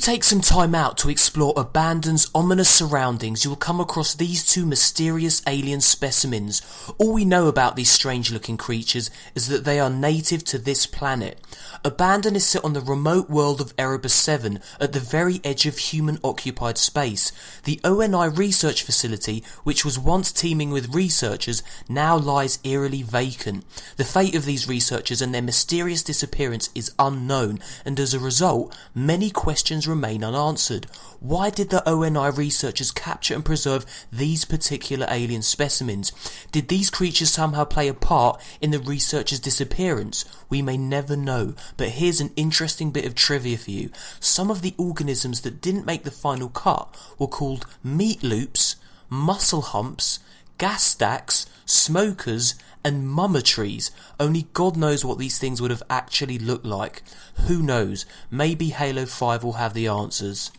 take some time out to explore Abandon's ominous surroundings, you'll come across these two mysterious alien specimens. All we know about these strange looking creatures is that they are native to this planet. Abandon is set on the remote world of Erebus 7, at the very edge of human-occupied space. The ONI research facility, which was once teeming with researchers, now lies eerily vacant. The fate of these researchers and their mysterious disappearance is unknown, and as a result, many questions remain unanswered. Why did the ONI researchers capture and preserve these particular alien specimens? Did these creatures somehow play a part in the researchers' disappearance? We may never know, but here's an interesting bit of trivia for you. Some of the organisms that didn't make the final cut were called meat loops, muscle humps, gas stacks, smokers, and mummitries. Only God knows what these things would have actually looked like. Who knows? Maybe Halo 5 will have the answers.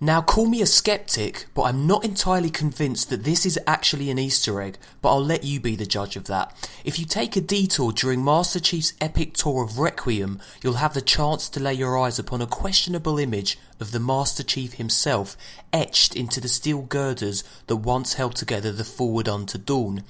Now call me a skeptic, but I'm not entirely convinced that this is actually an Easter egg, but I'll let you be the judge of that. If you take a detour during Master Chief's epic tour of Requiem, you'll have the chance to lay your eyes upon a questionable image of the Master Chief himself, etched into the steel girders that once held together the Forward Unto Dawn.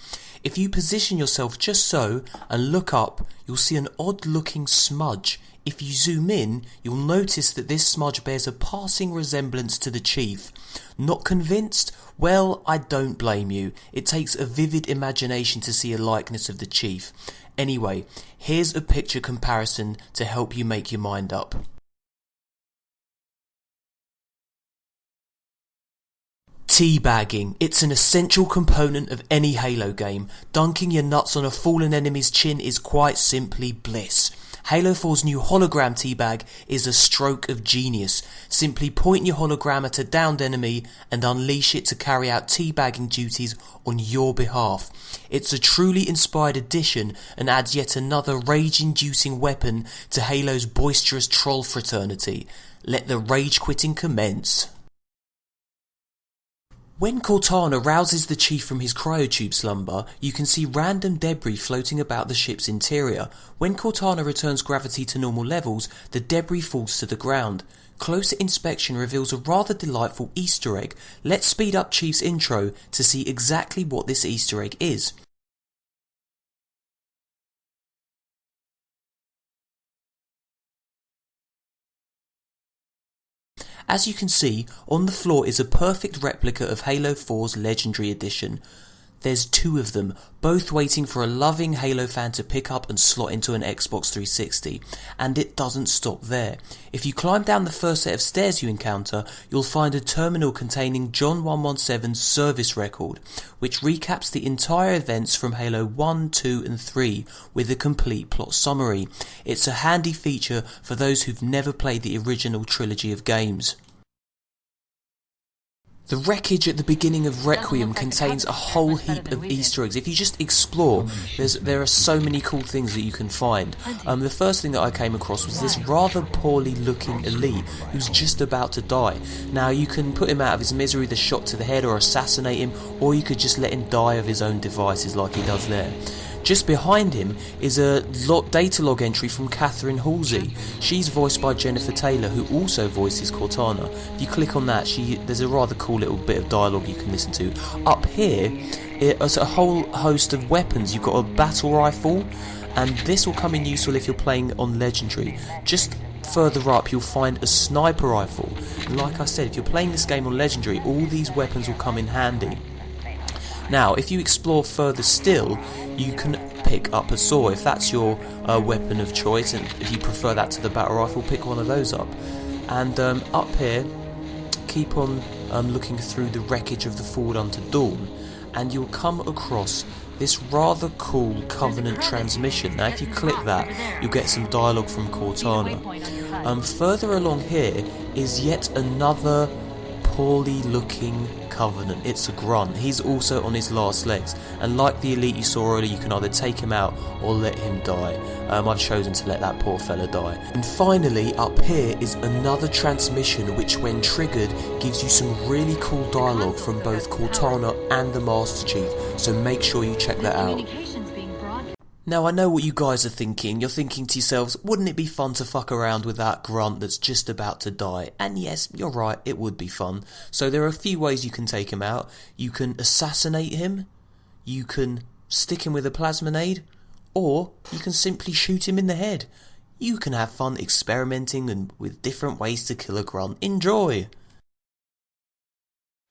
If you position yourself just so, and look up, you'll see an odd looking smudge. If you zoom in, you'll notice that this smudge bears a passing resemblance to the Chief. Not convinced? Well, I don't blame you. It takes a vivid imagination to see a likeness of the Chief. Anyway, here's a picture comparison to help you make your mind up. Teabagging. It's an essential component of any Halo game. Dunking your nuts on a fallen enemy's chin is quite simply bliss. Halo 4's new hologram teabag is a stroke of genius. Simply point your hologram at a downed enemy and unleash it to carry out teabagging duties on your behalf. It's a truly inspired addition and adds yet another rage-inducing weapon to Halo's boisterous troll fraternity. Let the rage quitting commence. When Cortana rouses the Chief from his cryotube slumber, you can see random debris floating about the ship's interior. When Cortana returns gravity to normal levels, the debris falls to the ground. Closer inspection reveals a rather delightful Easter egg. Let's speed up Chief's intro to see exactly what this Easter egg is. As you can see, on the floor is a perfect replica of Halo 4's Legendary Edition. There's two of them, both waiting for a loving Halo fan to pick up and slot into an Xbox 360. And it doesn't stop there. If you climb down the first set of stairs you encounter, you'll find a terminal containing John 117's service record, which recaps the entire events from Halo 1, 2 and 3 with a complete plot summary. It's a handy feature for those who've never played the original trilogy of games. The wreckage at the beginning of Requiem contains a whole heap of Easter eggs. If you just explore, there are so many cool things that you can find. The first thing that I came across was this rather poorly looking elite who's just about to die. Now you can put him out of his misery with a shot to the head or assassinate him, or you could just let him die of his own devices like he does there. Just behind him is a data log entry from Catherine Halsey. She's voiced by Jennifer Taylor, who also voices Cortana. If you click on that, there's a rather cool little bit of dialogue you can listen to. Up here, it's a whole host of weapons. You've got a battle rifle, and this will come in useful if you're playing on Legendary. Just further up, you'll find a sniper rifle. And like I said, if you're playing this game on Legendary, all these weapons will come in handy. Now, if you explore further still, you can pick up a saw if that's your weapon of choice, and if you prefer that to the battle rifle, pick one of those up. And up here, keep on looking through the wreckage of the Forward Unto Dawn, and you'll come across this rather cool Covenant transmission. Now, if you click that, you'll get some dialogue from Cortana. Further along here is yet another poorly looking Covenant. It's a grunt. He's also on his last legs, and like the elite you saw earlier, you can either take him out or let him die. I've chosen to let that poor fella die. And finally, up here is another transmission which, when triggered, gives you some really cool dialogue from both Cortana and the Master Chief, so make sure you check that out. Now I know what you guys are thinking. You're thinking to yourselves, wouldn't it be fun to fuck around with that grunt that's just about to die? And yes, you're right, it would be fun. So there are a few ways you can take him out. You can assassinate him, you can stick him with a plasminade, or you can simply shoot him in the head. You can have fun experimenting and with different ways to kill a grunt. Enjoy!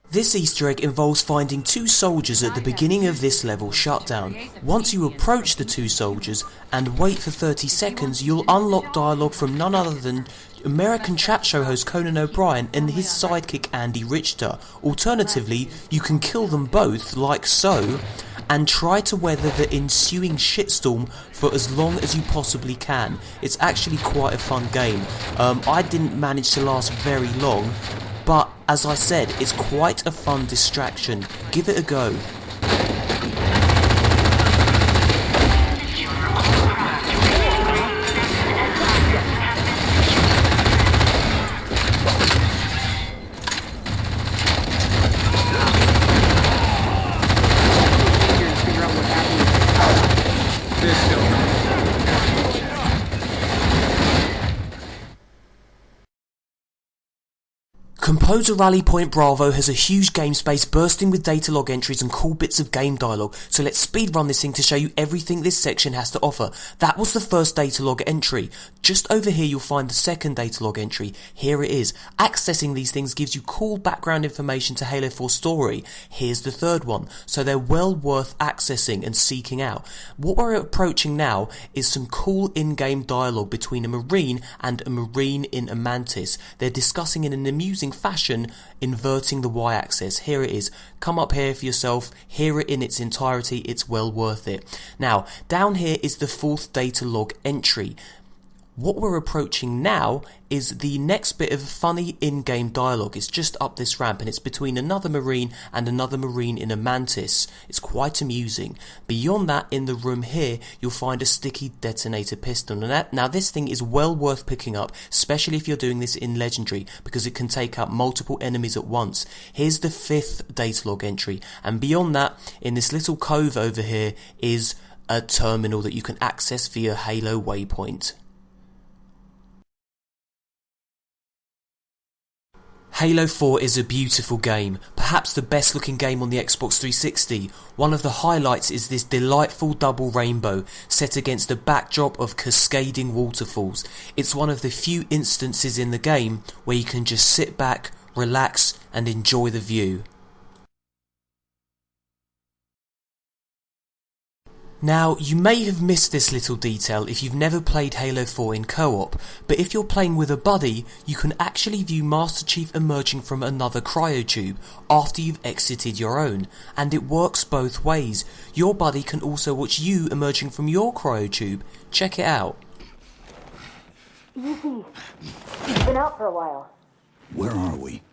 This Easter egg involves finding two soldiers at the beginning of this level shut down. Once you approach the two soldiers and wait for 30 seconds, you'll unlock dialogue from none other than American chat show host Conan O'Brien and his sidekick Andy Richter. Alternatively, you can kill them both, like so, and try to weather the ensuing shitstorm for as long as you possibly can. It's actually quite a fun game. I didn't manage to last very long, but as I said, it's quite a fun distraction. Give it a go. Composer Rally Point Bravo has a huge game space bursting with data log entries and cool bits of game dialogue, so let's speedrun this thing to show you everything this section has to offer. That was the first data log entry. Just over here you'll find the second data log entry. Here it is. Accessing these things gives you cool background information to Halo 4 story. Here's the third one, so they're well worth accessing and seeking out. What we're approaching now is some cool in-game dialogue between a Marine and a Marine in a Mantis. They're discussing in an amusing fashion inverting the y-axis. Here it is. Come up here for yourself, hear it in its entirety, it's well worth it. Now, down here is the fourth data log entry. What we're approaching now is the next bit of funny in-game dialogue. It's just up this ramp and it's between another Marine and another Marine in a Mantis. It's quite amusing. Beyond that, in the room here, you'll find a sticky detonator pistol. Now this thing is well worth picking up, especially if you're doing this in Legendary, because it can take out multiple enemies at once. Here's the fifth data log entry, and beyond that, in this little cove over here, is a terminal that you can access via Halo Waypoint. Halo 4 is a beautiful game, perhaps the best looking game on the Xbox 360. One of the highlights is this delightful double rainbow set against a backdrop of cascading waterfalls. It's one of the few instances in the game where you can just sit back, relax and enjoy the view. Now, you may have missed this little detail if you've never played Halo 4 in co-op, but if you're playing with a buddy, you can actually view Master Chief emerging from another cryotube after you've exited your own, and it works both ways. Your buddy can also watch you emerging from your cryotube. Check it out. Easy. You've been out for a while. Where are we?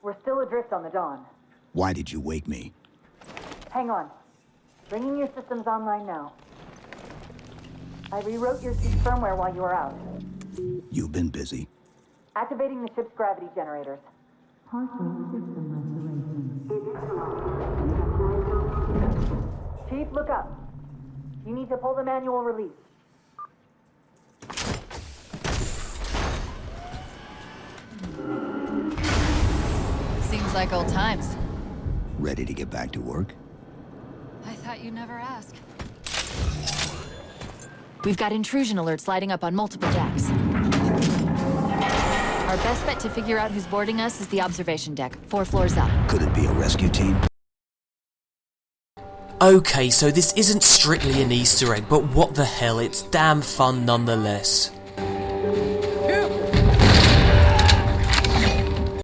We're still adrift on the Dawn. Why did you wake me? Hang on. Bringing your systems online now. I rewrote your suit's firmware while you were out. You've been busy. Activating the ship's gravity generators. Chief, look up. You need to pull the manual release. Seems like old times. Ready to get back to work? I thought you'd never ask. We've got intrusion alerts lighting up on multiple decks. Our best bet to figure out who's boarding us is the observation deck, 4 floors up. Could it be a rescue team? Okay, so this isn't strictly an Easter egg, but what the hell, it's damn fun nonetheless.